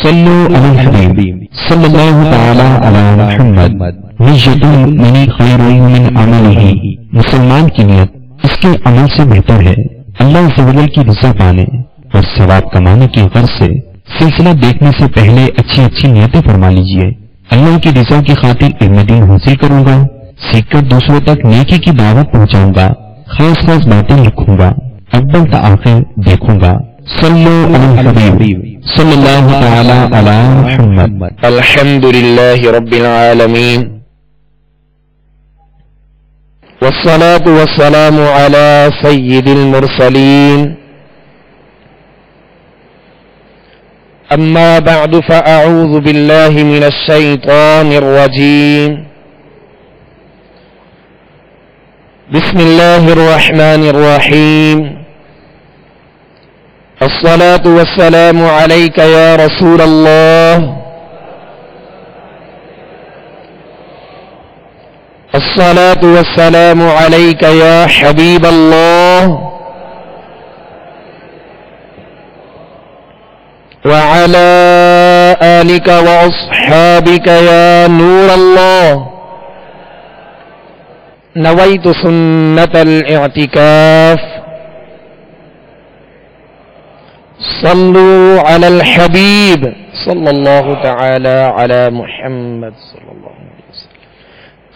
صلو علی الحبیب صلی اللہ تعالی علی محمد نیت المؤمن خیر من عملہ، مسلمان کی نیت اس کے عمل سے بہتر ہے۔ اللہ عز و جل کی رضا پانے اور ثواب کمانے کی غرض سے سلسلہ دیکھنے سے پہلے اچھی اچھی نیتیں فرما لیجئے۔ اللہ کی رضا کی خاطر علم دین حاصل کروں گا، سیکھ کر دوسروں تک نیکی کی دعوت پہنچاؤں گا، خاص خاص باتیں لکھوں گا، اول تا آخر دیکھوں گا۔ صلو علی الحبیب صلی اللہ تعالی علی محمد۔ الحمد للہ رب العالمین والصلاة والسلام على سید المرسلین، اما بعد فاعوذ باللہ من الشیطان الرجیم، بسم اللہ الرحمن الرحیم، الصلاة والسلام عليك يا رسول الله، الصلاة والسلام عليك يا حبيب الله، وعلى آلك وأصحابك يا نور الله، نويت سنة الاعتكاف، صلوا على الحبيب صلى الله تعالى على محمد صلى الله عليه وسلم،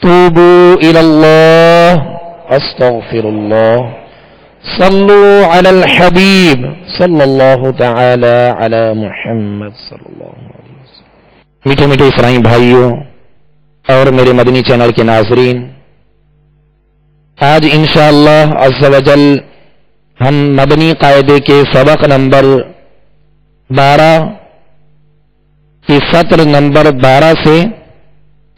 توبوا إلى الله أستغفر الله، صلوا على الحبيب صلى الله تعالى على محمد صلى الله عليه وسلم۔ میٹھے میٹھے اسرائیل بھائیوں اور میرے مدنی چینل کے ناظرین، آج انشاءاللہ عز و جل ہم مبنی قاعدے کے سبق نمبر 12 کی سطر نمبر 12 سے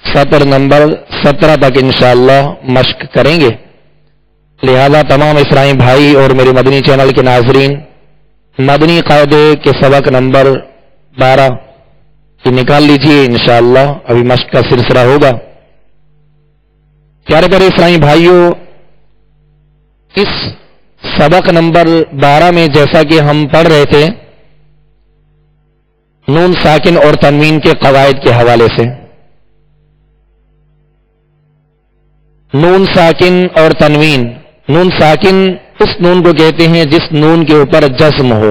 سطر نمبر 17 تک انشاءاللہ مشق کریں گے۔ لہذا تمام اسرائیل بھائی اور میرے مدنی چینل کے ناظرین، مبنی قاعدے کے سبق نمبر 12 کی نکال لیجئے، انشاءاللہ ابھی مشق کا سلسلہ ہوگا۔ پیارے پیارے اسرائیل بھائیوں، اس سبق نمبر 12 میں جیسا کہ ہم پڑھ رہے تھے نون ساکن اور تنوین کے قواعد کے حوالے سے، نون ساکن اور تنوین، نون ساکن اس نون کو کہتے ہیں جس نون کے اوپر جزم ہو،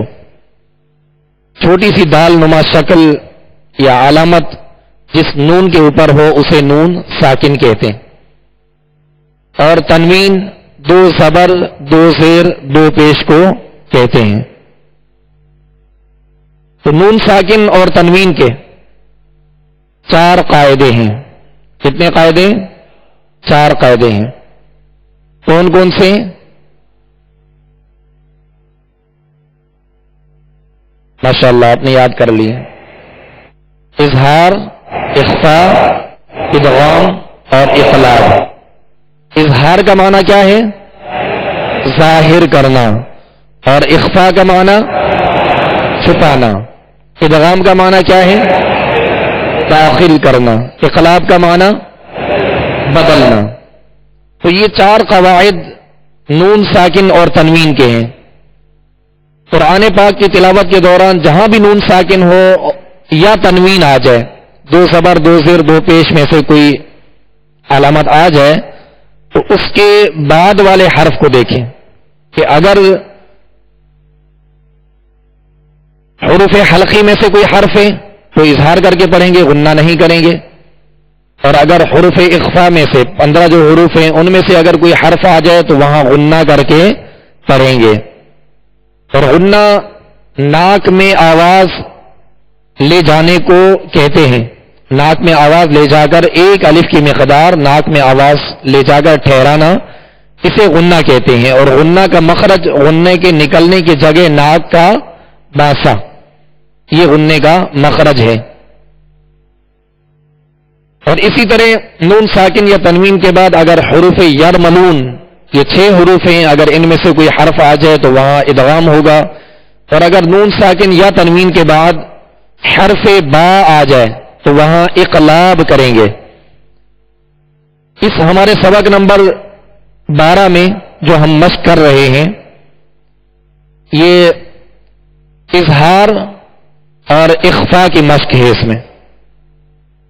چھوٹی سی دال نما شکل یا علامت جس نون کے اوپر ہو اسے نون ساکن کہتے ہیں، اور تنوین 2 زبر 2 زیر 2 پیش کو کہتے ہیں۔ تو نون ساکن اور تنوین کے 4 قاعدے ہیں۔ کتنے قاعدے؟ 4 قاعدے ہیں۔ کون کون سے؟ ماشاءاللہ آپ نے یاد کر لیے۔ اظہار، اخفاء، ادغام اور اقلاب۔ اظہار کا معنی کیا ہے؟ ظاہر کرنا، اور اخفاء کا معنی چھپانا۔ ادغام کا معنی کیا ہے؟ داخل کرنا۔ اقلاب کا معنی بدلنا۔ تو یہ 4 قواعد نون ساکن اور تنوین کے ہیں۔ قرآن پاک کی تلاوت کے دوران جہاں بھی نون ساکن ہو یا تنوین آ جائے، 2 زبر 2 زیر 2 پیش میں سے کوئی علامت آ جائے، تو اس کے بعد والے حرف کو دیکھیں کہ اگر حروف حلقی میں سے کوئی حرف ہے تو اظہار کر کے پڑھیں گے، غنہ نہیں کریں گے، اور اگر حروف اخفاء میں سے 15 جو حروف ہیں ان میں سے اگر کوئی حرف آ جائے تو وہاں غنہ کر کے پڑھیں گے۔ اور غنہ ناک میں آواز لے جانے کو کہتے ہیں، ناک میں آواز لے جا کر 1 الف کی مقدار ناک میں آواز لے جا کر ٹھہرانا، اسے غنہ کہتے ہیں۔ اور غنہ کا مخرج، غنے کے نکلنے کی جگہ ناک کا باسا، یہ غنے کا مخرج ہے۔ اور اسی طرح نون ساکن یا تنوین کے بعد اگر حروف یرملون، یہ 6 حروف ہیں، اگر ان میں سے کوئی حرف آ جائے تو وہاں ادغام ہوگا، اور اگر نون ساکن یا تنوین کے بعد حرف با آ جائے تو وہاں اقلاب کریں گے۔ اس ہمارے سبق نمبر 12 میں جو ہم مشق کر رہے ہیں، یہ اظہار، اور اخفا کی مشق ہے اس میں.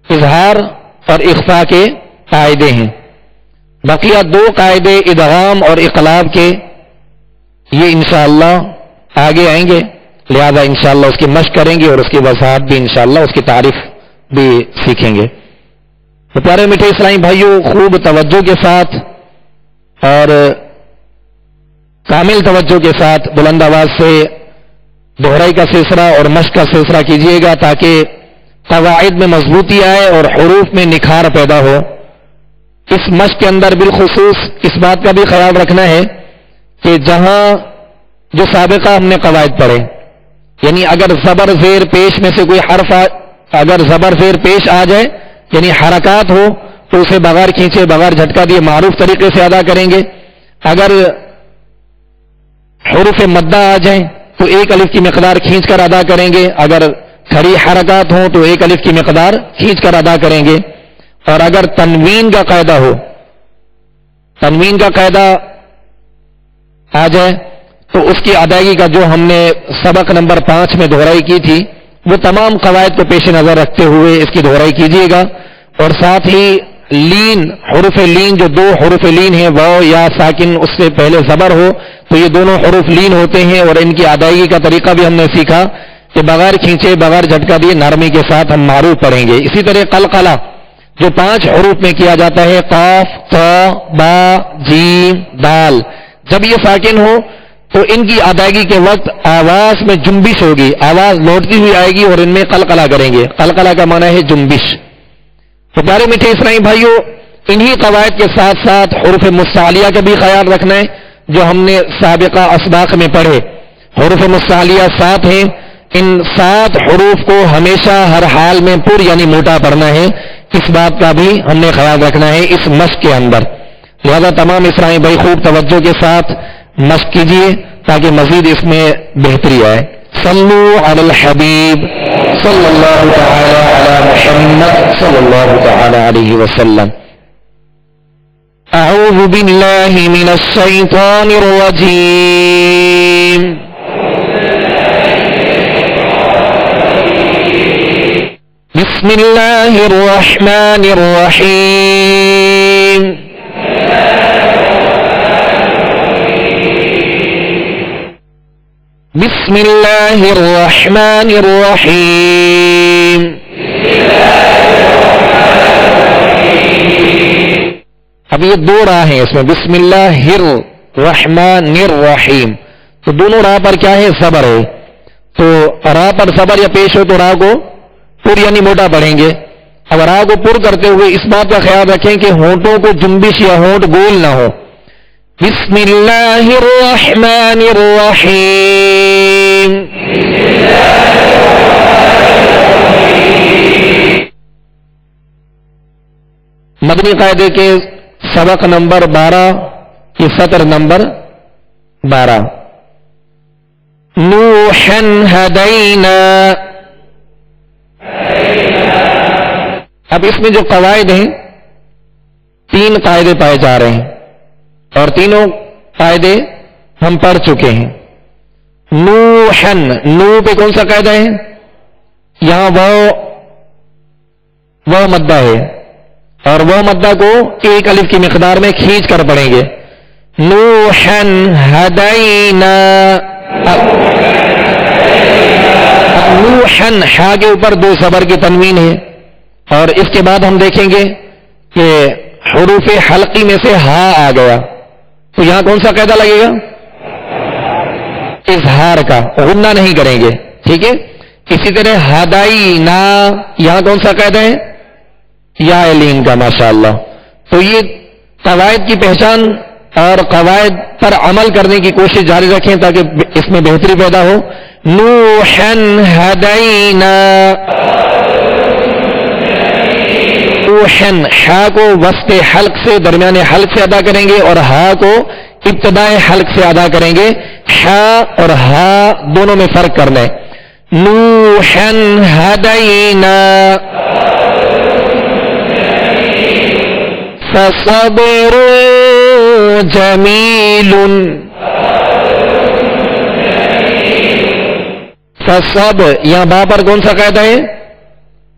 اظہار اور اخفا کے قاعدے ہیں. بقیہ 2 قاعدے ادغام اور اقلاب کے یہ انشاءاللہ آگے آئیں گے، لہذا انشاءاللہ اس کی مشق کریں گے اور اس کی وضاحت بھی انشاءاللہ اس کی تعریف بھی سیکھیں گے. تو پیارے میٹھے اسلامی بھائیوں، خوب توجہ کے ساتھ اور کامل توجہ کے ساتھ بلند آواز سے دہرائی کا سلسلہ اور مشق کا سلسلہ کیجیے گا تاکہ قواعد میں مضبوطی آئے اور حروف میں نکھار پیدا ہو. اس مشق کے اندر بالخصوص اس بات کا بھی خیال رکھنا ہے کہ جہاں جو سابقہ ہم نے قواعد پڑھے، یعنی اگر زبر زیر پیش میں سے کوئی حرف اگر زبر زیر پیش آ جائے یعنی حرکات ہو تو اسے بغیر کھینچے بغیر جھٹکا دیے معروف طریقے سے ادا کریں گے. اگر حروف مدہ آ جائیں تو 1 الف کی مقدار کھینچ کر ادا کریں گے. اگر کھڑی حرکات ہوں تو 1 الف کی مقدار کھینچ کر ادا کریں گے. اور اگر تنوین کا قاعدہ ہو، تنوین کا قاعدہ آ جائے تو اس کی ادائیگی کا جو ہم نے سبق نمبر 5 میں دہرائی کی تھی وہ تمام قواعد کو پیش نظر رکھتے ہوئے اس کی دہرائی کیجیے گا. اور ساتھ ہی لین، حروف لین جو 2 حروف لین ہیں، واو یا ساکن اس سے پہلے زبر ہو تو یہ دونوں حروف لین ہوتے ہیں اور ان کی ادائیگی کا طریقہ بھی ہم نے سیکھا کہ بغیر کھینچے بغیر جھٹکا دیے نرمی کے ساتھ ہم معروف پڑھیں گے. اسی طرح قلقلہ جو 5 حروف میں کیا جاتا ہے، قاف، طا، با، جیم، دال، جب یہ ساکن ہو تو ان کی ادائیگی کے وقت آواز میں جنبش ہوگی، آواز لوٹتی ہوئی آئے گی اور ان میں قلقلہ کریں گے. قلقلہ کا معنی ہے جنبش. تو پیارے میٹھے اسلامی بھائیوں، انہی قواعد کے ساتھ ساتھ حروف مستعلیہ کا بھی خیال رکھنا ہے جو ہم نے سابقہ اسباق میں پڑھے. حروف مستعلیہ 7 ہیں. ان 7 حروف کو ہمیشہ ہر حال میں پر یعنی موٹا پڑھنا ہے. اس بات کا بھی ہم نے خیال رکھنا ہے اس مشق کے اندر. لہذا تمام اسلامی بھائی خوب توجہ کے ساتھ مشق کیجیے تاکہ مزید اس میں بہتری آئے. صلو علی الحبیب صلی اللہ تعالی علی محمد صلی اللہ تعالی علیہ وسلم. اعوذ باللہ من الشیطان الرجیم. بسم اللہ الرحمن الرحیم. بسم اللہ الرحمن الرحیم. اب یہ 2 راہ ہیں اس میں، بسم اللہ الرحمن الرحیم، تو دونوں راہ پر کیا ہے؟ صبر ہے. تو راہ پر صبر یا پیش ہو تو راہ کو پر یعنی موٹا پڑھیں گے. اب راہ کو پر کرتے ہوئے اس بات کا خیال رکھیں کہ ہونٹوں کو جنبش یا ہونٹ گول نہ ہو. بسم اللہ الرحمن الرحیم. مدنی قاعدے کے سبق نمبر 12 کی سطر نمبر 12. نوحا ہدینا. اب اس میں جو قواعد ہیں 3 قاعدے پائے جا رہے ہیں اور تینوں قاعدے ہم پڑھ چکے ہیں. نوحن، نو پہ کون سا قاعدہ ہے؟ یہاں وہ مدہ ہے اور وہ مدہ کو 1 الف کی مقدار میں کھینچ کر پڑھیں گے. نوحن ہدینا. نوحن ہا کے اوپر 2 زبر کی تنوین ہے اور اس کے بعد ہم دیکھیں گے کہ حروف حلقی میں سے ہا آ گیا تو یہاں کون سا قاعدہ لگے گا؟ اظہار کا، غنہ نہیں کریں گے. ٹھیک ہے. اسی طرح ہدینا، یہاں کون سا قاعدہ ہے؟ یا لین کا. ماشاءاللہ. تو یہ قواعد کی پہچان اور قواعد پر عمل کرنے کی کوشش جاری رکھیں تاکہ اس میں بہتری پیدا ہو. نوحن ہدینا. نوحن، ہا کو وسط حلق سے درمیان حلق سے ادا کریں گے اور ہا کو ابتدائے حلق سے ادا کریں گے. ہا اور ہا دونوں میں فرق کرنا ہے. نوحن ہدینا. فصبر جمیل. فصب یہاں با پر کون سا قاعدہ ہے؟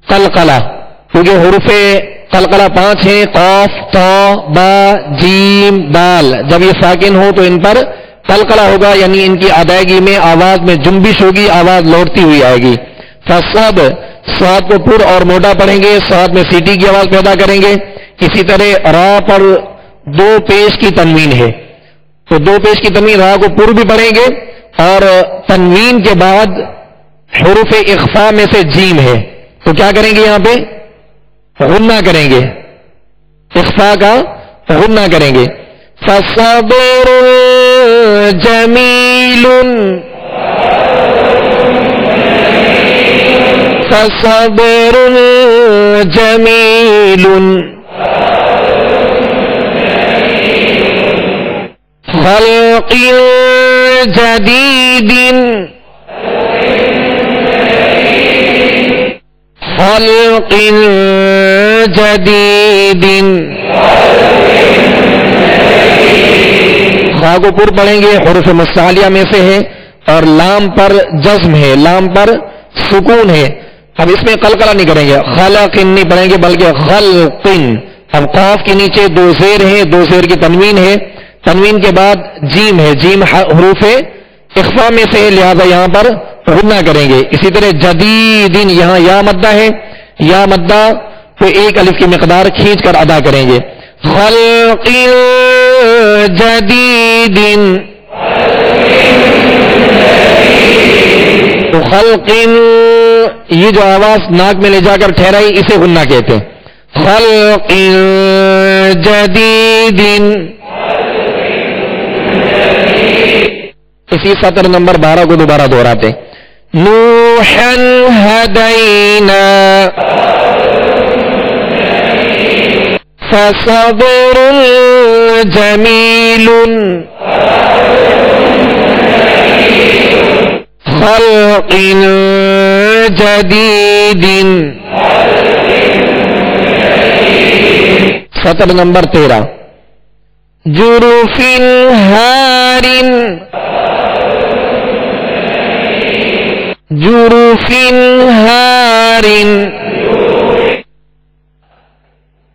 قلقلہ، کیونکہ حروف قلقلہ 5 ہیں، قاف، طا، با، جیم، دال. جب یہ ساکن ہو تو ان پر قلقلہ ہوگا، یعنی ان کی ادائیگی میں آواز میں جنبش ہوگی، آواز لوٹتی ہوئی آئے گی. فصب صاد کو پر اور موٹا پڑھیں گے، صاد میں سیٹی کی آواز پیدا کریں گے. اسی طرح را پر 2 پیش کی تنوین ہے، تو 2 پیش کی تنوین را کو پر بھی پڑھیں گے، اور تنوین کے بعد حروف اخفاء میں سے جیم ہے، تو کیا کریں گے؟ یہاں پہ غنہ کریں گے، اخفاء کا غنہ کریں گے. فصبر جمیل، فصبر جمیل، خلق جدید، خلق جدید. خا کو پر پڑھیں گے، حروف مستعلیہ میں سے ہے، اور لام پر جزم ہے، لام پر سکون ہے. اب اس میں قلقلہ نہیں کریں گے، خلق نہیں پڑھیں گے بلکہ خلق. اب قاف کے نیچے 2 زیر ہیں، 2 زیر کی تنوین ہے، تنوین کے بعد جیم ہے، جیم حروف اخفاء میں سے ہے، لہذا یہاں پر غنہ کریں گے. اسی طرح جدید، یہاں یا مدہ ہے، یا مدہ کو 1 الف کی مقدار کھینچ کر ادا کریں گے. خلق جدید، تو خلق یہ جو آواز ناک میں لے جا کر ٹھہرائی اسے غنہ کہتے ہیں. خلق جدید. اسی سطر نمبر 12 کو دوبارہ دہراتے. نوحا ہدینا فصبر جمیل، خلق جدید. سطر نمبر 13. جرف ہار، جرف ہار.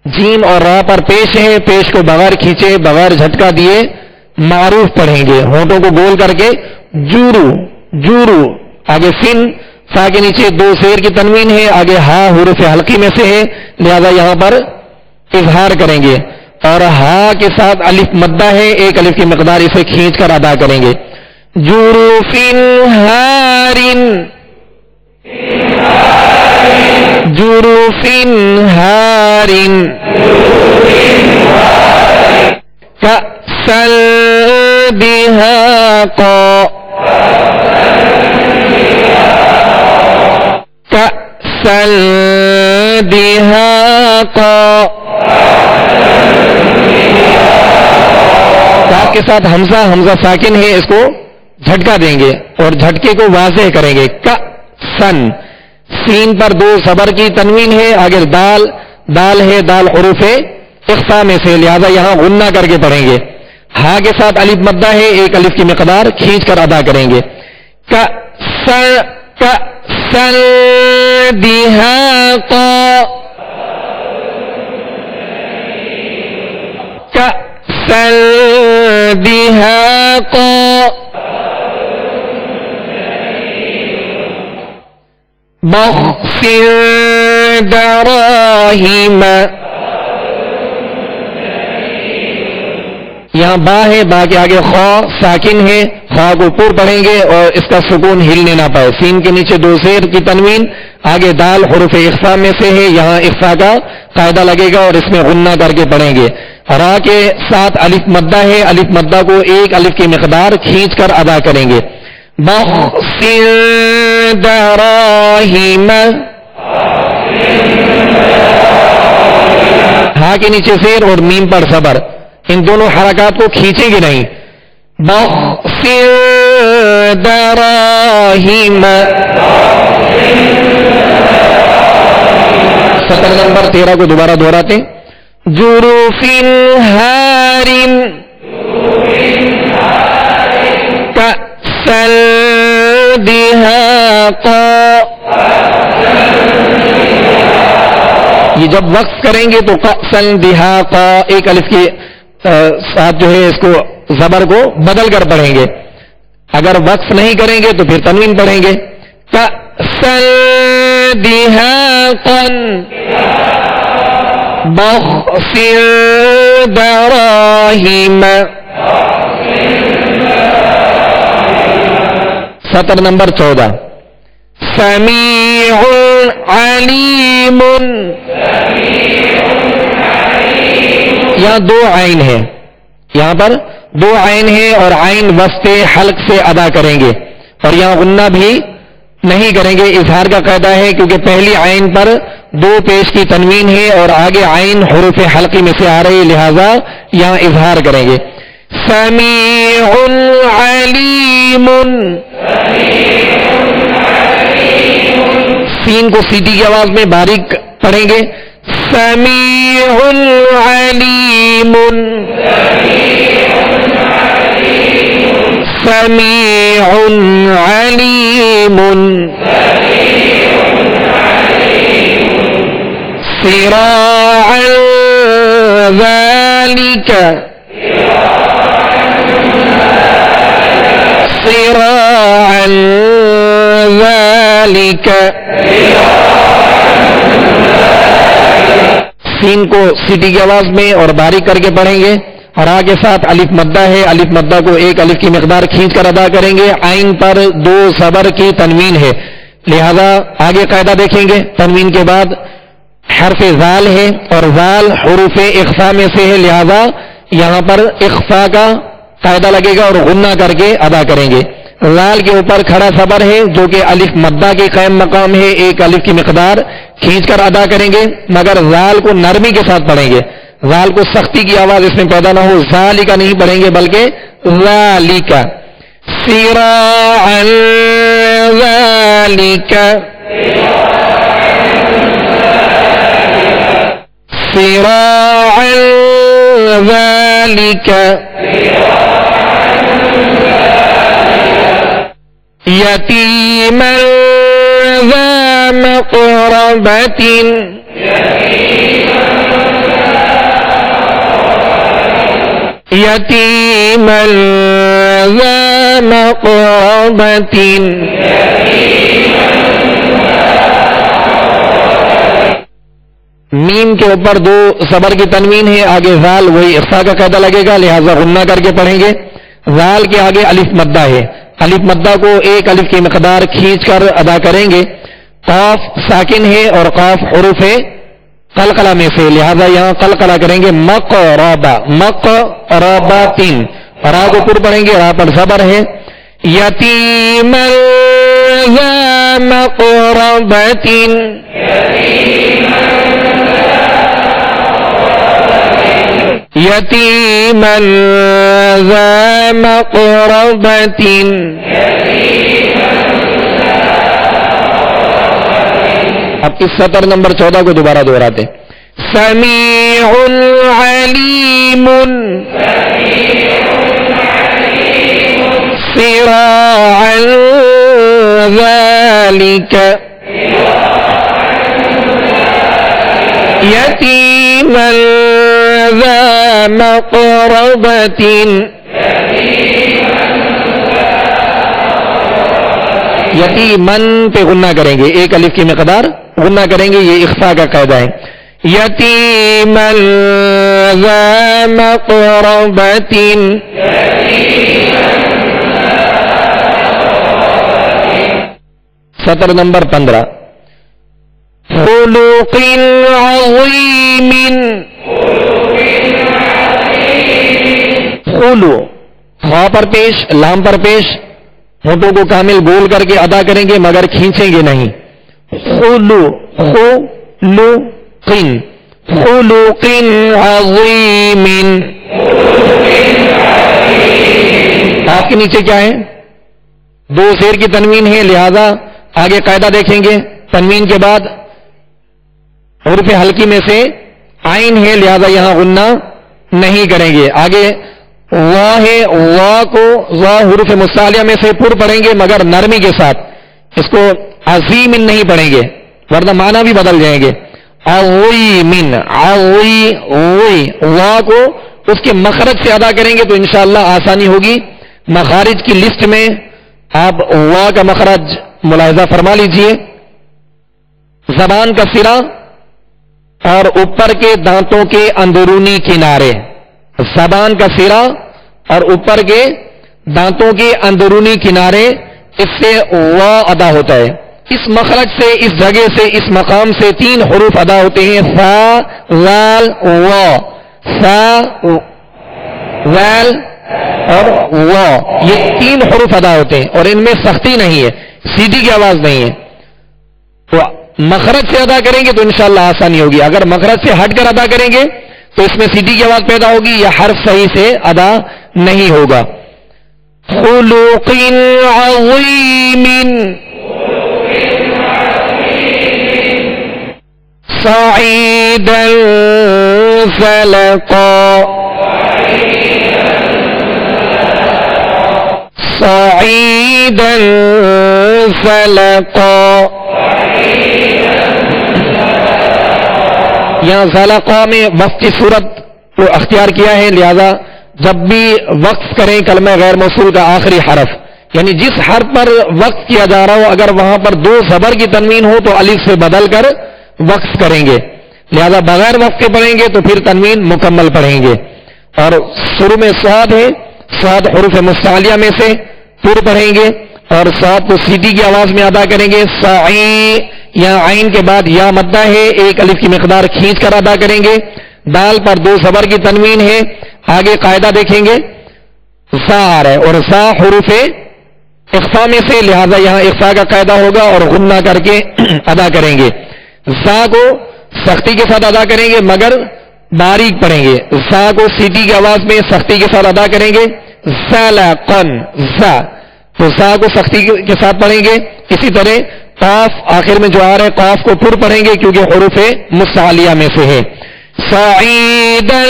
جیم اور را پر پیش ہے، پیش کو بغیر کھینچے بغیر جھٹکا دیے معروف پڑھیں گے، ہونٹوں کو گول کر کے. جورو، جورو. آگے فن، فا کے نیچے 2 زیر کی تنوین ہے، آگے ہا حروف حلقی میں سے ہے، لہذا یہاں پر اظہار کریں گے، اور ہا کے ساتھ الف مدہ ہے، 1 الف کی مقدار اسے کھینچ کر ادا کریں گے. جروف ہار، جروف ہار. کأسا دہاقا، کأسا دہاقا. کاف کے ساتھ حمزہ، حمزہ ساکن ہے، اس کو جھٹکا دیں گے اور جھٹکے کو واضح کریں گے. کأسن، سین پر 2 صبر کی تنوین ہے، آگے دال، دال ہے، دال حروف اخفاء میں سے، لہذا یہاں غنہ کر کے پڑھیں گے. ہا کے ساتھ الف مدہ ہے، 1 الف کی مقدار کھینچ کر ادا کریں گے. کأسن دہاقا، کأسن دہاقا. بخسر دراہیم، یہاں با ہے، با کے آگے خا ساکن ہے، خا کو پر پڑھیں گے اور اس کا سکون ہلنے نہ پائے. سین کے نیچے 2 زیر کی تنوین، آگے دال حروف اخفاء میں سے ہے، یہاں اخفاء کا قاعدہ لگے گا اور اس میں غنہ کر کے پڑھیں گے. را کے ساتھ الف مدہ ہے، الف مدہ کو 1 الف کی مقدار کھینچ کر ادا کریں گے. بخسر دراہیم، ہا کے نیچے زیر اور میم پر صبر، ان دونوں حرکات کو کھینچیں گے نہیں. بخسر دراہیم. سطر نمبر 13 کو دوبارہ دہراتے. جروف ہار، کأسا دہاقا. یہ جب وقف کریں گے تو قَأْسًا دِهَاقًا ایک الف کے ساتھ جو ہے اس کو زبر کو بدل کر پڑھیں گے. اگر وقف نہیں کریں گے تو پھر تنوین پڑھیں گے. قَأْسًا دِهَاقًا بَخْسٍ دَرَاهِمَ. سطر نمبر 14. سمیع علیم. یہاں دو عین ہے, یہاں پر دو عین ہے اور عین وسط حلق سے ادا کریں گے, اور یہاں غنہ بھی نہیں کریں گے. اظہار کا قاعدہ ہے کیونکہ پہلی عین پر دو پیش کی تنوین ہے اور آگے عین حروف حلقی میں سے آ رہی, لہذا یہاں اظہار کریں گے. سمیع علیم. سین کو سیٹی کی آواز میں باریک پڑھیں گے. سمیع علیم. سمیع علیم. صراعا ذلك. صراعا ذلك. سین کو سیٹی کی آواز میں اور باریک کر کے پڑھیں گے, اور آگے ساتھ الف مدہ ہے, الف مدہ کو ایک الف کی مقدار کھینچ کر ادا کریں گے. عین پر دو زبر کی تنوین ہے, لہذا آگے قاعدہ دیکھیں گے. تنوین کے بعد حرف زال ہے اور زال حروف اخفاء میں سے ہے, لہذا یہاں پر اخفاء کا قاعدہ لگے گا اور غنہ کر کے ادا کریں گے. زال کے اوپر کھڑا صبر ہے جو کہ الف مدہ کے قائم مقام ہے, ایک الف کی مقدار کھینچ کر ادا کریں گے, مگر زال کو نرمی کے ساتھ پڑھیں گے. زال کو سختی کی آواز اس میں پیدا نہ ہو, ذالکا نہیں پڑھیں گے بلکہ ذالکا. صراعا ذالکا. صراعا ذالکا. یتیما ذا مقربة. یتیما ذا مقربة. میم کے اوپر دو صبر کی تنوین ہے, آگے زال وہی اخفاء کا قاعدہ لگے گا, لہذا غنہ کر کے پڑھیں گے. زال کے آگے الف مدہ ہے, الف مدہ کو ایک الف کی مقدار کھینچ کر ادا کریں گے. قاف ساکن ہے اور قاف حروف قلقلہ میں سے, لہذا یہاں قلقلہ کریں گے. مقربہ. مقربتن. را کو پر پڑھیں گے, را پر زبر ہے. یتیما ذا مقربتن. یتیما ذا مقربتن. اب اس سطر نمبر 14 کو دوبارہ دہراتے. سمیع علیم. صراعا ذلك. یتیما ذا مقربة. یتیمن پہ غنہ کریں گے, ایک الف کی مقدار غنہ کریں گے, یہ اخفاء کا قاعدہ ہے. یتیما ذا مقربة. سطر نمبر 15. خلق عظیم. خلو خواہ پر پیش, لام پر پیش, ہونٹوں کو کامل گول کر کے ادا کریں گے مگر کھینچیں گے نہیں. خلو خلقن. خلق عظیم. آپ کے نیچے کیا ہے؟ دو زیر کی تنوین ہے, لہذا آگے قاعدہ دیکھیں گے. تنوین کے بعد حروف حلقی میں سے عین ہے, لہذا یہاں غنہ نہیں کریں گے. آگے وا ہے, وا کو وا حروف مستعلیہ میں سے پر پڑھیں گے مگر نرمی کے ساتھ. اس کو عظیم نہیں پڑھیں گے ورنہ معنی بھی بدل جائیں گے. عظیم وا کو اس کے مخرج سے ادا کریں گے تو انشاءاللہ آسانی ہوگی. مخارج کی لسٹ میں آپ وا کا مخرج ملاحظہ فرما لیجئے. زبان کا سرا اور اوپر کے دانتوں کے اندرونی کنارے. زبان کا سرا اور اوپر کے دانتوں کے اندرونی کنارے، اس سے وا ادا ہوتا ہے. اس مخرج سے، اس جگہ سے، اس مقام سے 3 حروف ادا ہوتے ہیں، فا، زال، وا. فا، زال اور وا، یہ 3 حروف ادا ہوتے ہیں اور ان میں سختی نہیں ہے، سیدھی کی آواز نہیں ہے. تو مخرج سے ادا کریں گے تو انشاءاللہ آسانی ہوگی. اگر مخرج سے ہٹ کر ادا کریں گے تو اس میں سیدھی کی آواز پیدا ہوگی یا حرف صحیح سے ادا نہیں ہوگا. خلق عظیم صعیدا زلقا صعیدا زلقا. یہاں زلقا میں وقف کی صورت کو اختیار کیا ہے، لہذا جب بھی وقف کریں کلمہ غیر موصول کا آخری حرف، یعنی جس حرف پر وقف کیا جا رہا ہو اگر وہاں پر 2 زبر کی تنوین ہو تو الف سے بدل کر وقف کریں گے، لہذا بغیر وقف کے پڑھیں گے تو پھر تنوین مکمل پڑھیں گے. اور شروع میں صاد ہے، صاد حروف مستعلیہ میں سے پر پڑھیں گے اور صاد کو سیدھی کی آواز میں ادا کریں گے. صاعی، یا عین کے بعد یا مدہ ہے، 1 الف کی مقدار کھینچ کر ادا کریں گے. دال پر 2 زبر کی تنوین ہے. آگے قاعدہ دیکھیں گے، سا آ رہا ہے اور سا حروف اخفا میں سے، لہذا یہاں اخفا کا قاعدہ ہوگا اور غنہ کر کے ادا کریں گے. سا کو سختی کے ساتھ ادا کریں گے مگر باریک پڑھیں گے. سا کو سیدھی کی آواز میں سختی کے ساتھ ادا کریں گے. زلقن، زا تو سا کو سختی کے ساتھ پڑھیں گے. اسی طرح قاف آخر میں جو آ رہا ہے قاف کو پر پڑھیں گے کیونکہ حروف مستعلیہ میں سے ہے. صعیدا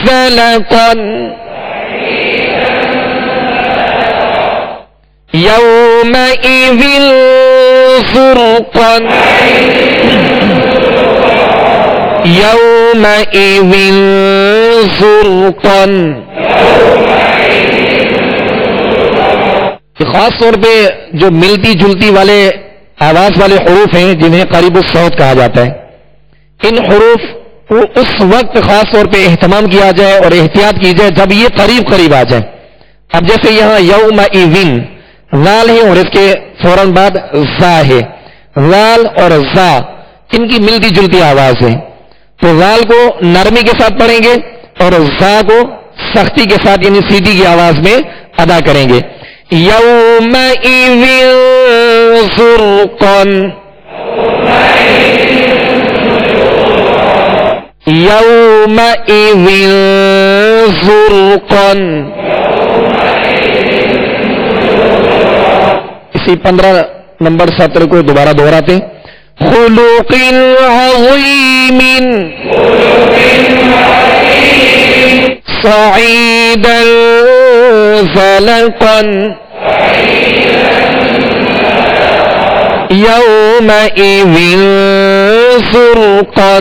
زلقا یومئذ زرقا یومئذ زرقا. خاص طور پہ جو ملتی جلتی والے آواز والے حروف ہیں جنہیں قریب الصوت کہا جاتا ہے، ان حروف کو اس وقت خاص طور پہ اہتمام کیا جائے اور احتیاط کی جائے جب یہ قریب قریب آ جائے. اب جیسے یہاں یومئذ زال ہے اور اس کے فوراً بعد زا ہے. زال اور زا ان کی ملتی جلتی آواز ہے، تو زال کو نرمی کے ساتھ پڑھیں گے اور زا کو سختی کے ساتھ یعنی سیدھی کی آواز میں ادا کریں گے. یومئذ زرقا یومئذ زرقا. اسی 15 نمبر سطر کو دوبارہ دہراتے ہیں. خلق عظیم صعیدا زلقا یومئذ زرقا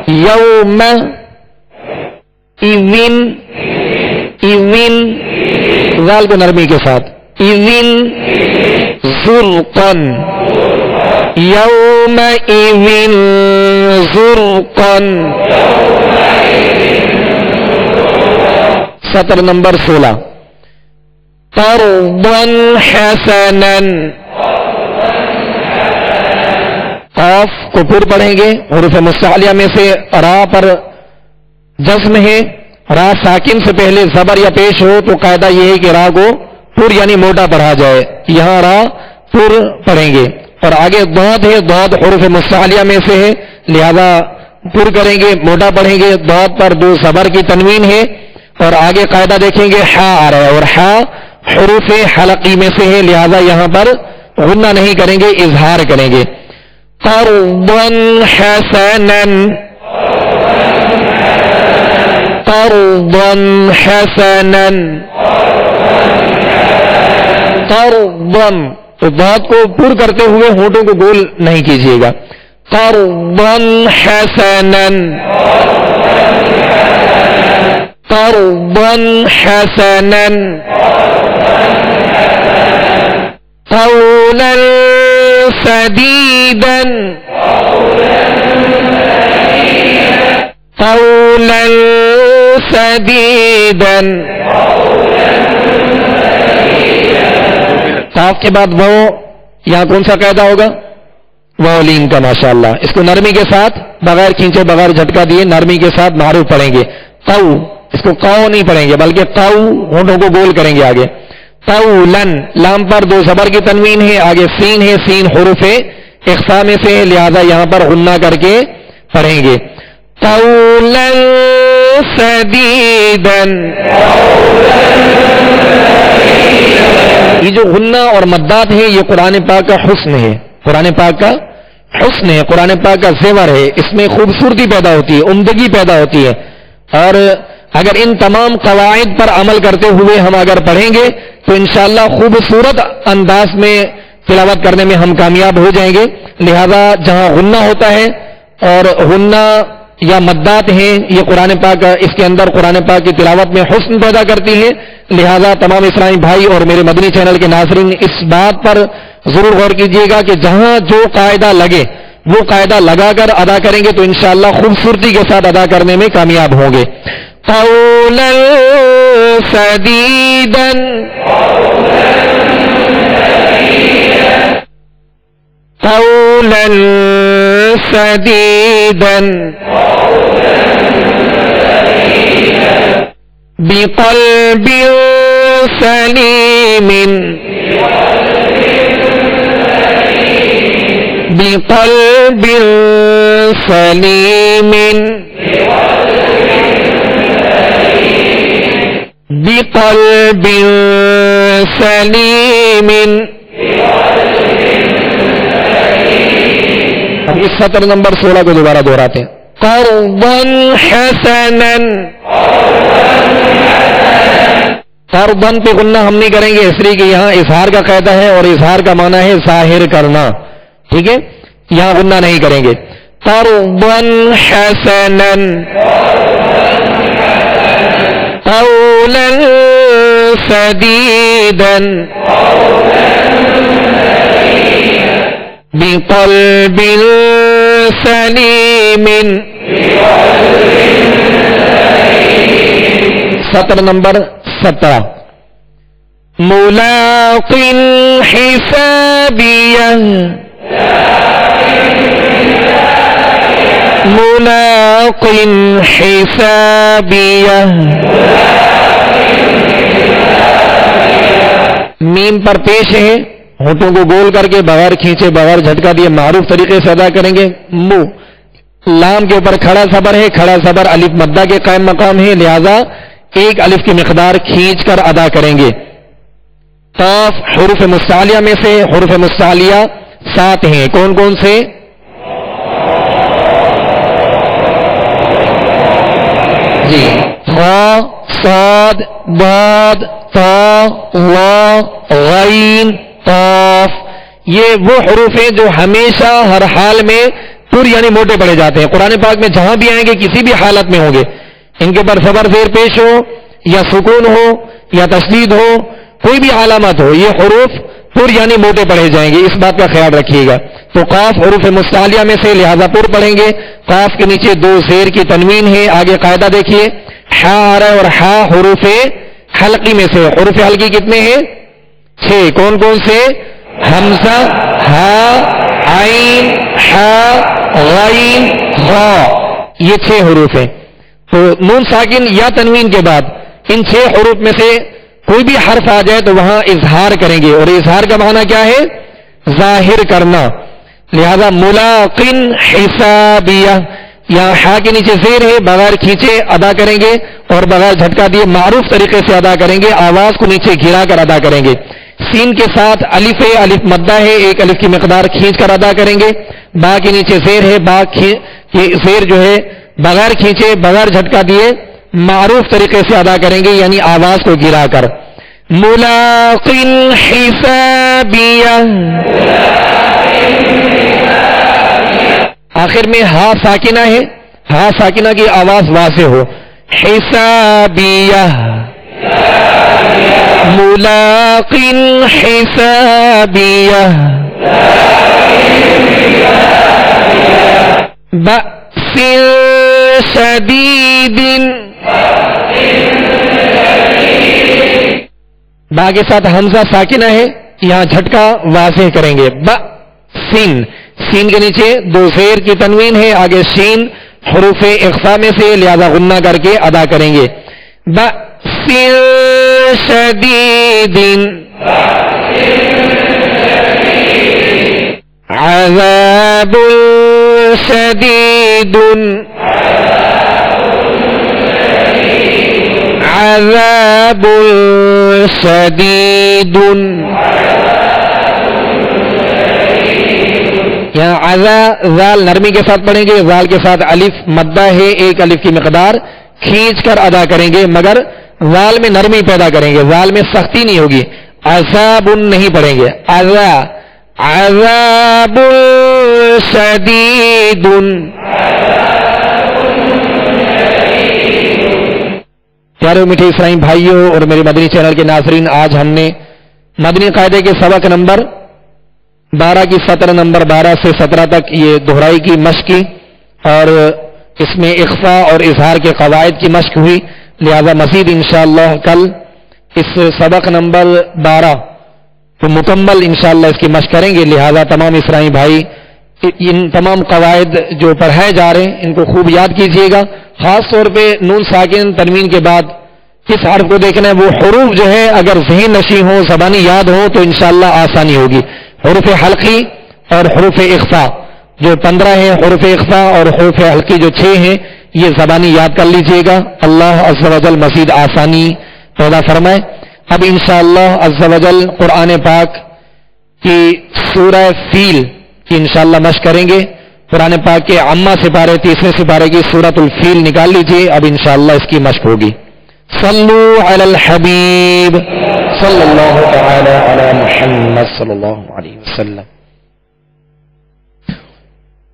یومئذ زال کو نرمی کے ساتھ اذن زرقا یومئذ زرقا. سطر نمبر 16 قرضا حسنا. قاف کو پر پڑھیں گے، حروف مستعلیہ میں سے را پر جزم ہے. را ساکن سے پہلے زبر یا پیش ہو تو قاعدہ یہ ہے کہ را کو پر یعنی موٹا پڑھا جائے. یہاں را پر پڑھیں گے اور آگے ضاد ہے، ضاد حروف مستعلیہ میں سے ہے لہذا پر کریں گے، موٹا پڑھیں گے. ضاد پر 2 زبر کی تنوین ہے اور آگے قاعدہ دیکھیں گے ہا آ رہا ہے اور ہا حروف حلقی میں سے ہے لہذا یہاں پر غنہ نہیں کریں گے، اظہار کریں گے. قرضا حسنا قرضا حسنا قرضن، تو بات کو پر کرتے ہوئے ہونٹوں کو گول نہیں کیجیے گا. قرضن حسنا، قرضن حسنا، قولا سديدا، قولا سديدا. قاف کے بعد وہ، یہاں کون سا قاعدہ ہوگا؟ واولین کا. ماشاءاللہ، اس کو نرمی کے ساتھ بغیر کھینچے بغیر جھٹکا دیے نرمی کے ساتھ معروف پڑھیں گے. قو، اس کو قو نہیں پڑھیں گے بلکہ قو، ہونٹوں کو گول کریں گے آگے. قولن، لام پر دو زبر کی تنوین ہے، آگے سین ہے، سین حروف اخفاء میں سے، لہذا یہاں پر غنہ کر کے پڑھیں گے. قولا سدیدا. یہ جو غنہ اور مدات ہے یہ قرآن پاک کا حسن ہے، قرآن پاک کا حسن ہے، قرآن پاک کا زیور ہے. اس میں خوبصورتی پیدا ہوتی ہے، عمدگی پیدا ہوتی ہے. اور اگر ان تمام قواعد پر عمل کرتے ہوئے ہم اگر پڑھیں گے تو انشاءاللہ خوبصورت انداز میں تلاوت کرنے میں ہم کامیاب ہو جائیں گے. لہذا جہاں غنہ ہوتا ہے اور غنہ یا مدات ہیں، یہ قرآن پاک اس کے اندر قرآن پاک کی تلاوت میں حسن پیدا کرتی ہے. لہذا تمام اسلامی بھائی اور میرے مدنی چینل کے ناظرین اس بات پر ضرور غور کیجیے گا کہ جہاں جو قاعدہ لگے وہ قاعدہ لگا کر ادا کریں گے تو انشاءاللہ خوبصورتی کے ساتھ ادا کرنے میں کامیاب ہوں گے. قولا سدیدا، قولا سدیدا، بقلب سلیم، بقلب سلیم، بقلب سلیم. اب اس سطر نمبر 16 کو دوبارہ دہراتے ہیں. قرضا حسنا، قرضا پہ غنہ ہم نہیں کریں گے اس لیے کہ یہاں اظہار کا قاعدہ ہے اور اظہار کا معنی ہے ظاہر کرنا، ٹھیک ہے؟ یہاں غنہ نہیں کریں گے. قرضا حسنا، قولا سديدا، بقلب سليم. سطر نمبر 17. ملاق حسابيا، ملاق حسابيا. میم پر پیش ہے، ہونٹوں کو گول کر کے بغیر کھینچے بغیر جھٹکا دیے معروف طریقے سے ادا کریں گے. مو، لام کے اوپر کھڑا زبر ہے، کھڑا زبر الف مدہ کے قائم مقام ہے، لہذا ایک الف کی مقدار کھینچ کر ادا کریں گے. قاف حروف مستعلیہ میں سے، حروف مستعلیہ 7 ہیں. کون کون سے؟ جی، خا، صاد، ضاد، طا، وا، غین، قاف. یہ وہ حروف ہیں جو ہمیشہ ہر حال میں پر یعنی موٹے پڑے جاتے ہیں. قرآن پاک میں جہاں بھی آئیں گے کسی بھی حالت میں ہوں گے، ان کے پر زبر زیر پیش ہو یا سکون ہو یا تشدید ہو، کوئی بھی علامت ہو، یہ حروف پر یعنی موٹے پڑھے جائیں گے، اس بات کا خیال رکھیے گا. تو قاف حروف مستعلیہ میں سے، لہذا پر پڑھیں گے. قاف کے نیچے 2 زیر کی تنوین ہے. آگے قاعدہ دیکھیے، ہا آ رہا ہے اور ہا حروف حلقی میں سے. حروف حلقی کتنے ہیں؟ 6. کون کون سے؟ حمزہ، ہا، عین، ہا، غین، غا. یہ 6 حروف ہیں. تو نون ساکن یا تنوین کے بعد ان 6 حروف میں سے کوئی بھی حرف آ جائے تو وہاں اظہار کریں گے، اور اظہار کا معنی کیا ہے؟ ظاہر کرنا. لہذا ملاقن حسابیہ، یہاں ہا کے نیچے زیر ہے، بغیر کھینچے ادا کریں گے اور بغیر جھٹکا دیے معروف طریقے سے ادا کریں گے. آواز کو نیچے گرا کر ادا کریں گے. سین کے ساتھ الف ہے، الف مدہ ہے، ایک الف کی مقدار کھینچ کر ادا کریں گے. با کے نیچے زیر ہے، با زیر جو ہے بغیر کھینچے بغیر جھٹکا دیے معروف طریقے سے ادا کریں گے، یعنی آواز کو گرا کر. ملاق حسابیہ. آخر میں ہا ساکنہ ہے، ہا ساکنہ کی آواز واضح ہو. حسابیہ ملاق حسابیہ بأس شدید. با کے ساتھ حمزہ ساکنہ ہے، یہاں جھٹکا واضح کریں گے. ب سین، سین کے نیچے دو زیر کی تنوین ہے، آگے شین حروف اخفا میں سے، لہذا غنہ کر کے ادا کریں گے. بأس شدید عذاب شدید عذاب شدید. یہاں عذا ذال نرمی کے ساتھ پڑھیں گے، ذال کے ساتھ الف مدہ ہے، ایک الف کی مقدار کھینچ کر ادا کریں گے، مگر ذال میں نرمی پیدا کریں گے، ذال میں سختی نہیں ہوگی. عذاب نہیں پڑھیں گے. عذا عذاب شدید. پیارے میٹھے اسرائیل بھائیوں اور میرے مدنی چینل کے ناظرین، آج ہم نے مدنی قاعدے کے سبق نمبر 12 کی سطر نمبر 12 سے 17 تک یہ دہرائی کی مشق کی، اور اس میں اخفا اور اظہار کے قواعد کی مشق ہوئی. لہذا مزید انشاءاللہ کل اس سبق نمبر 12 تو مکمل انشاءاللہ اس کی مشق کریں گے. لہذا تمام اسرائیلی بھائی ان تمام قواعد جو پڑھائے جا رہے ہیں ان کو خوب یاد کیجئے گا. خاص طور پہ نون ساکن تنوین کے بعد کس حرف کو دیکھنا ہے، وہ حروف جو ہے اگر ذہن نشی ہو، زبانی یاد ہو تو انشاءاللہ آسانی ہوگی. حروف حلقی اور حروف اخفا جو 15 ہیں، حروف اخفا اور حروف حلقی جو 6 ہیں، یہ زبانی یاد کر لیجئے گا. اللہ عز و جل مزید آسانی پیدا فرمائے. اب انشاءاللہ عز و جل قرآن پاک کی سورہ فیل کی انشاءاللہ مشق کریں گے. قرآن پاک کے عامہ سپارے 30ویں سپارے کی سورۃ الفیل نکال لیجئے. اب انشاءاللہ اس کی مشق ہوگی. صلو علی الحبیب صلی اللہ تعالی علی محمد صلی اللہ علیہ وسلم.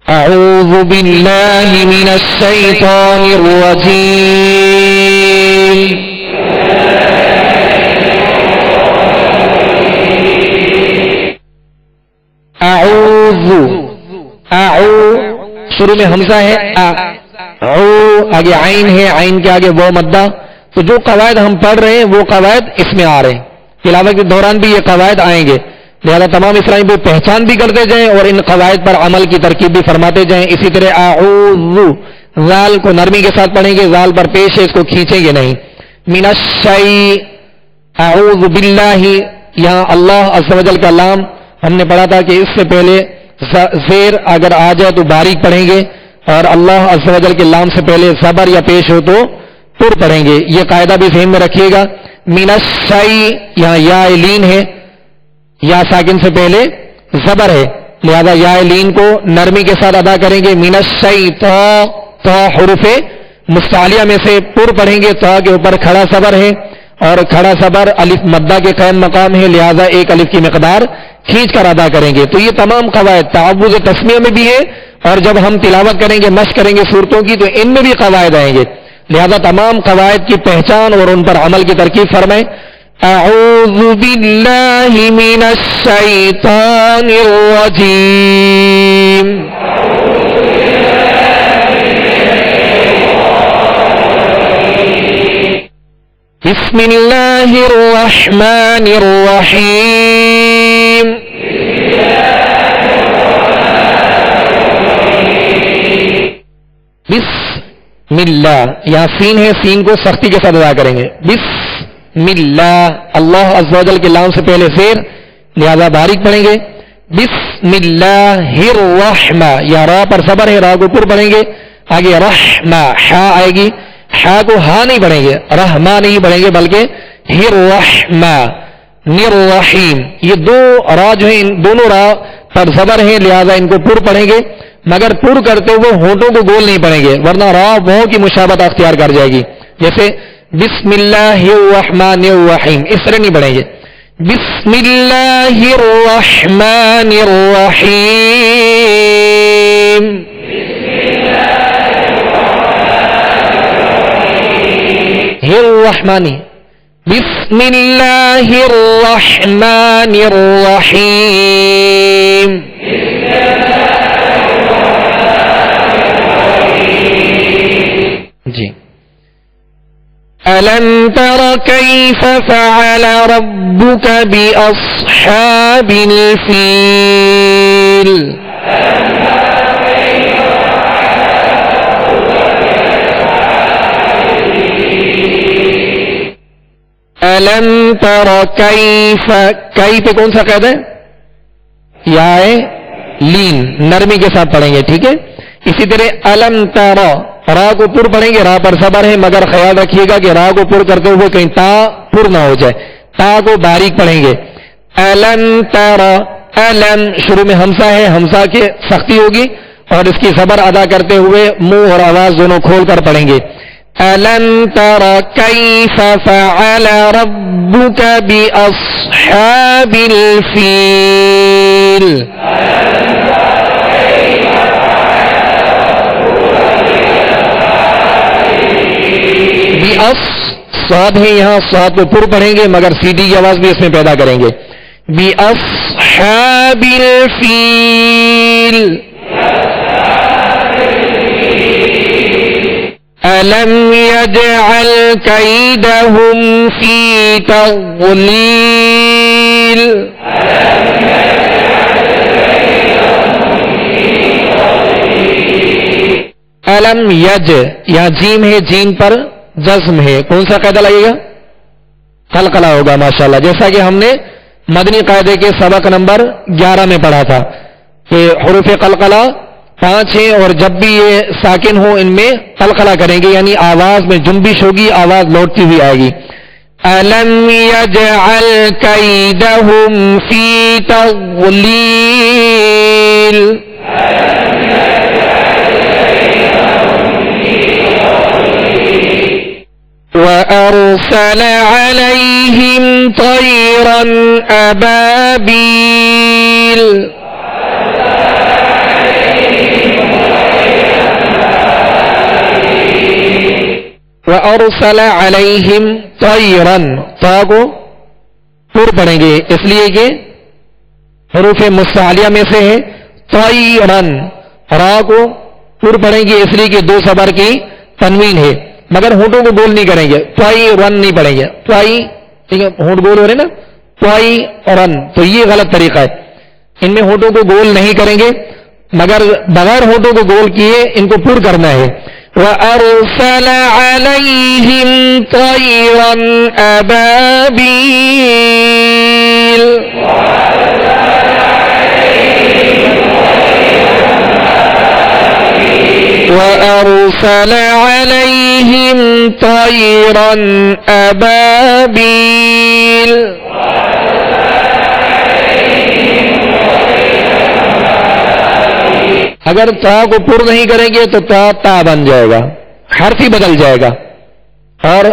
اعوذ باللہ من الشیطان الرجیم. اعوذ شروع میں حمزہ ہے، آگے عین ہے، عین کے آگے وہ مدہ. تو جو قواعد ہم پڑھ رہے ہیں وہ قواعد اس میں آ رہے ہیں، تلاوت کے دوران بھی یہ قواعد آئیں گے. لہذا تمام اسرائیل کو پہچان بھی کرتے جائیں اور ان قواعد پر عمل کی ترکیب بھی فرماتے جائیں. اسی طرح اعوذ، ذال کو نرمی کے ساتھ پڑھیں گے، ذال پر پیش ہے، اس کو کھینچیں گے نہیں. من الشیء، اعوذ باللہ، یہاں اللہ عز و جل کا لام ہم نے پڑھا تھا کہ اس سے پہلے زیر اگر آ جائے تو باریک پڑھیں گے، اور اللہ عز و جل کے لام سے پہلے زبر یا پیش ہو تو پر پڑھیں گے. یہ قاعدہ بھی ذہن میں رکھیے گا. من الشیء، یہاں یا لین ہے، یا ساکن سے پہلے زبر ہے، لہذا یا لین کو نرمی کے ساتھ ادا کریں گے. من الشیء، تا حروف مستعلیہ میں سے پر پڑھیں گے. تا کے اوپر کھڑا زبر ہے اور کھڑا زبر الف مدہ کے قائم مقام ہے، لہذا ایک الف کی مقدار کھینچ کر ادا کریں گے. تو یہ تمام قواعد تعوذ تسمیہ میں بھی ہے، اور جب ہم تلاوت کریں گے، مشق کریں گے صورتوں کی، تو ان میں بھی قواعد آئیں گے. لہذا تمام قواعد کی پہچان اور ان پر عمل کی ترکیب فرمائیں. اعوذ باللہ من الشیطان الرجیم. بسم اللہ الرحمن الرحیم. بسم اللہ، یہاں سین ہے، سین کو سختی کے ساتھ ادا کریں گے. بسم اللہ، اللہ عز و جل کے لام سے پہلے زیر، لہذا باریک پڑھیں گے. بسم اللہ الرحمہ، یا را پر صبر ہے، را کو پر پڑھیں گے. آگے رحمہ، ہا آئے گی، ہا کو ہا نہیں پڑھیں گے، رحمہ نہیں پڑھیں گے، بلکہ الرحمہ. الرحیم، یہ دو را جو ہیں، ان دونوں را پر صبر ہے، لہذا ان کو پر پڑھیں گے، مگر پر کرتے ہوئے ہونٹوں کو گول نہیں پڑیں گے، ورنہ را وہوں کی مشابہت اختیار کر جائے گی. جیسے بسم اللہ الرحمن الرحیم، اس طرح نہیں پڑھیں گے، بسم اللہ الرحمن الرحیم، الرحمانی، بسم اللہ الرحمن الرحیم، جی أَلَمْ تَرَ كَيْفَ فَعَلَ رَبُّكَ بِأَصْحَابِ الْفِيلِ أَلَمْ تَرَ كَيْفَ، کئی پہ کون سا قید ہے؟ یا لین، نرمی کے ساتھ پڑھیں گے، ٹھیک ہے؟ اسی طرح أَلَمْ تَرَ، را کو پر پڑھیں گے، را پر صبر ہے، مگر خیال رکھیے گا کہ را کو پر کرتے ہوئے کہیں تا پر نہ ہو جائے، تا کو باریک پڑھیں گے، الم تر، الم شروع میں ہمزہ ہے، ہمزہ کی سختی ہوگی اور اس کی صبر ادا کرتے ہوئے منہ اور آواز دونوں کھول کر پڑھیں گے، الم تر کیف فعل ربک باصحاب الفیل، صاد ہے یہاں، صاد کو پر پڑھیں گے مگر سیدھی کی آواز بھی اس میں پیدا کریں گے، بِأَصْحَابِ الْفِيلِ أَلَمْ يَجْعَلْ كَيْدَهُمْ فِي تَضْلِيلٍ، الم یج، یہاں جیم ہے، جین پر جزم ہے، کون سا قاعدہ لگے گا؟ قلقلہ ہوگا، ماشاءاللہ، جیسا کہ ہم نے مدنی قاعدے کے سبق نمبر 11 میں پڑھا تھا کہ حروف قلقلہ 5 ہیں اور جب بھی یہ ساکن ہو ان میں قلقلہ کریں گے، یعنی آواز میں جنبش ہوگی، آواز لوٹتی ہوئی آئے گی، الم یجعل کیدہم فی تضلیل، وَأَرْسَلَ عَلَيْهِمْ طَيْرًا أَبَابِيلَ، وَأَرْسَلَ عَلَيْهِمْ طَيْرًا، تا کو پر پڑھیں گے اس لیے کہ حروف مستعلیہ میں سے ہے، طَيْرًا، را کو پر پڑھیں گے اس لیے کہ دو صبر کی تنوین ہے، مگر ہونٹوں کو گول نہیں کریں گے، توائی رن نہیں پڑھیں گے، توائی، ٹھیک ہے، ہونٹ گول ہو رہے نا، توائی رن، تو یہ غلط طریقہ ہے، ان میں ہونٹوں کو گول نہیں کریں گے مگر بغیر ہونٹوں کو گول کیے ان کو پر کرنا ہے، وَأَرْسَلَ عَلَيْهِمْ طَيْرًا أَبَابِيلَ، وَأَرْسَلَ عَلَيْهِمْ طَيْرًا أَبَابِيلَ، اگر تا کو پر نہیں کریں گے تو تا بن جائے گا، حرف ہی بدل جائے گا، اور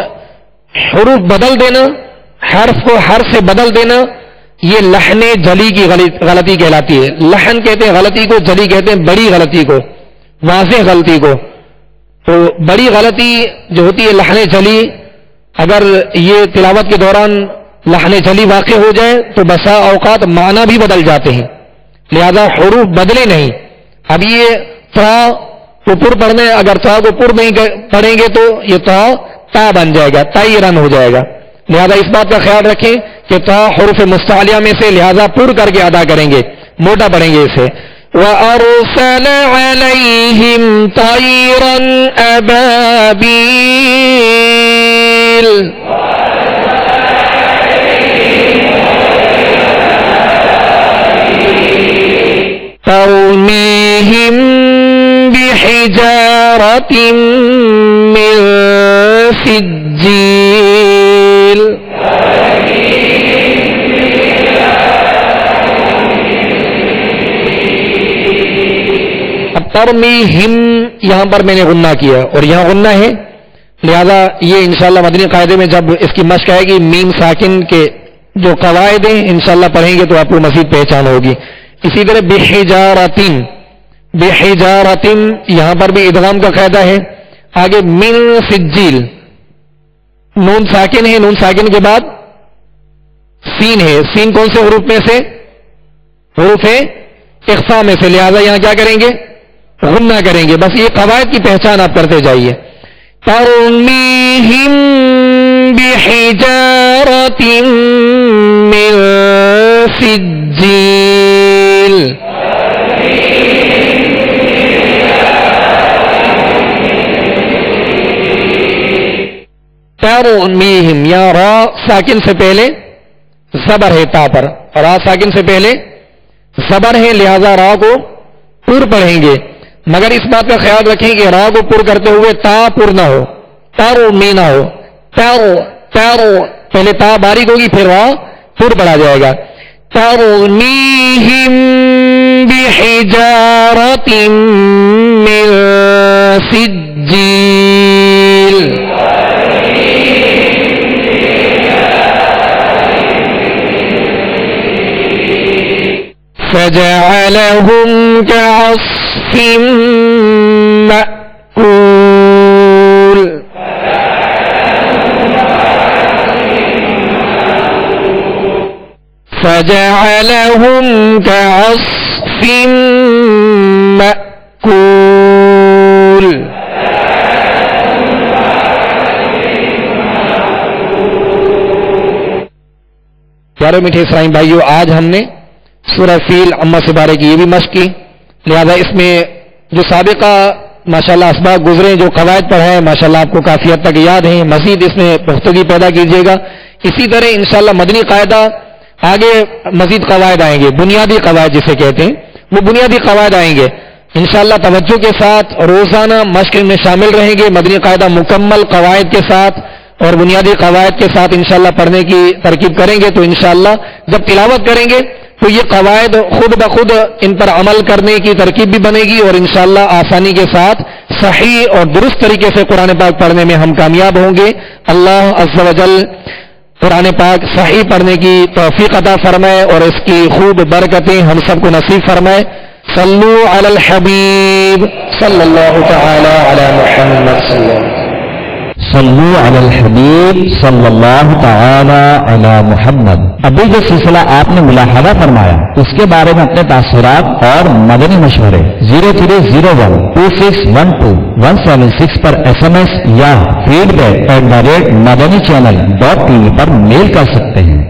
حروف بدل دینا، حرف کو حرف سے بدل دینا، یہ لحن جلی کی غلطی کہلاتی ہے، لحن کہتے ہیں غلطی کو، جلی کہتے ہیں بڑی غلطی کو، واضح غلطی کو، تو بڑی غلطی جو ہوتی ہے لحن جلی، اگر یہ تلاوت کے دوران لحن جلی واقع ہو جائے تو بسا اوقات معنی بھی بدل جاتے ہیں، لہذا حروف بدلے نہیں، اب یہ تا کو پر پڑھنے، اگر تا کو پر نہیں پڑھیں گے تو یہ تا بن جائے گا، تائی رن ہو جائے گا، لہذا اس بات کا خیال رکھیں کہ تا حروف مستعلیہ میں سے، لہذا پر کر کے ادا کریں گے، موٹا پڑھیں گے اسے، وَأَرْسَلَ عَلَيْهِمْ طَيْرًا أَبَابِيلَ، تَرْمِيهِمْ بِحِجَارَةٍ مِّن سِجِّيلٍ، ترمیہم، یہاں پر میں نے غنہ کیا اور یہاں غنہ ہے، لہذا یہ انشاءاللہ مدنی قاعدے میں جب اس کی مشق آئے گی میم ساکن کے جو قواعد ہیں انشاءاللہ پڑھیں گے تو آپ کو مزید پہچان ہوگی. اسی طرح بحجارتن، بحجارتن یہاں پر بھی ادغام کا قاعدہ ہے. آگے من سجیل، نون ساکن ہے، نون ساکن کے بعد سین ہے. سین کون سے حروف میں سے؟ حروف اخفاء میں سے، لہذا یہاں کیا کریں گے؟ غنہ کریں گے. بس یہ قواعد کی پہچان آپ کرتے جائیے. ترمیہم بحجارۃ من سجیل، ترمیہم، یا را ساکن سے پہلے زبر ہے تا پر، را ساکن سے پہلے زبر ہے، لہذا را کو پر پڑھیں گے. مگر اس بات کا خیال رکھیں کہ را کو پر کرتے ہوئے تا پر نہ ہو، تارو می نہ ہو. تارو تارو پہلے تا باریک ہوگی پھر را پر پڑھا جائے گا. ترمیہم بحجارۃ من سجیل، فجعلهم كعصف مأكول. فجعلهم كعصف مأكول. پیارے میٹھے اسرائیل بھائیو، آج ہم نے سورہ فیل عما سے بارے کی یہ بھی مشق کی. لہذا اس میں جو سابقہ ماشاءاللہ اسباق گزرے، جو قواعد پر ہیں ماشاءاللہ آپ کو کافی حد تک یاد ہیں، مزید اس میں پختگی پیدا کیجیے گا. اسی طرح انشاءاللہ مدنی قاعدہ آگے مزید قواعد آئیں گے، بنیادی قواعد جسے کہتے ہیں، وہ بنیادی قواعد آئیں گے انشاءاللہ. توجہ کے ساتھ روزانہ مشق میں شامل رہیں گے. مدنی قاعدہ مکمل قواعد کے ساتھ اور بنیادی قواعد کے ساتھ انشاءاللہ پڑھنے کی ترکیب کریں گے تو انشاءاللہ جب تلاوت کریں گے تو یہ قواعد خود بخود ان پر عمل کرنے کی ترکیب بھی بنے گی اور انشاءاللہ آسانی کے ساتھ صحیح اور درست طریقے سے قرآن پاک پڑھنے میں ہم کامیاب ہوں گے. اللہ عز و جل قرآن پاک صحیح پڑھنے کی توفیق عطا فرمائے اور اس کی خوب برکتیں ہم سب کو نصیب فرمائے. صلو علی الحبیب صلی اللہ تعالی علی محمد صلی اللہ علیہ وسلم. صلو علی الحبیب صلی اللہ تعالی علی محمد. ابھی جو سلسلہ آپ نے ملاحظہ فرمایا اس کے بارے میں اپنے تاثرات اور مدنی مشورے 03012612 پر SMS یا feedback@madanichannel.tv پر میل کر سکتے ہیں.